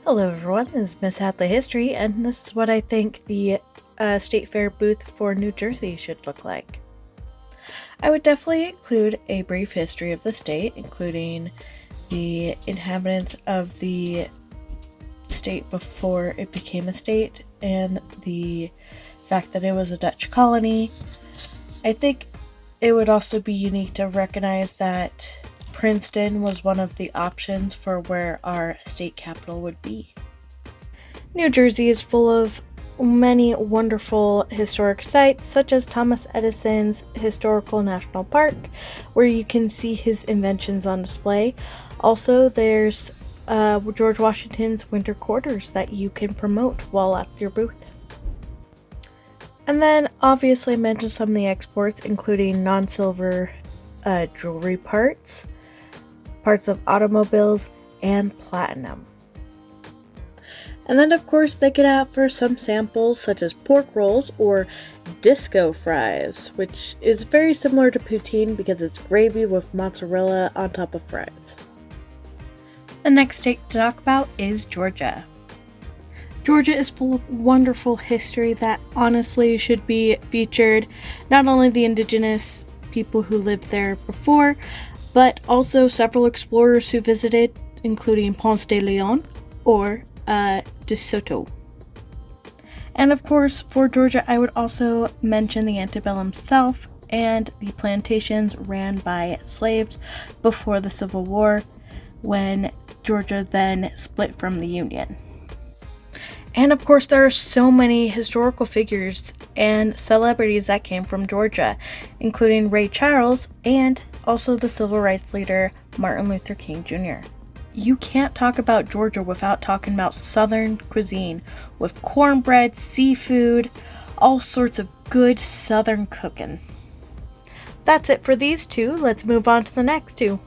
Hello everyone, this is Miss Hadley History, and this is what I think the State Fair booth for New Jersey should look like. I would definitely include a brief history of the state, including the inhabitants of the state before it became a state, and the fact that it was a Dutch colony. I think it would also be unique to recognize that Princeton was one of the options for where our state capital would be. New Jersey is full of many wonderful historic sites, such as Thomas Edison's Historical National Park, where you can see his inventions on display. Also, there's George Washington's winter quarters that you can promote while at your booth. And then obviously mention some of the exports, including non-silver jewelry parts of automobiles, and platinum. And then of course they could offer some samples such as pork rolls or disco fries, which is very similar to poutine because it's gravy with mozzarella on top of fries. The next state to talk about is Georgia. Georgia is full of wonderful history that honestly should be featured, not only the indigenous people who lived there before, but also several explorers who visited, including Ponce de Leon or De Soto. And of course, for Georgia, I would also mention the antebellum South and the plantations ran by slaves before the Civil War, when Georgia then split from the Union. And of course, there are so many historical figures and celebrities that came from Georgia, including Ray Charles and also the civil rights leader Martin Luther King Jr. You can't talk about Georgia without talking about Southern cuisine, with cornbread, seafood, all sorts of good Southern cooking. That's it for these two. Let's move on to the next two.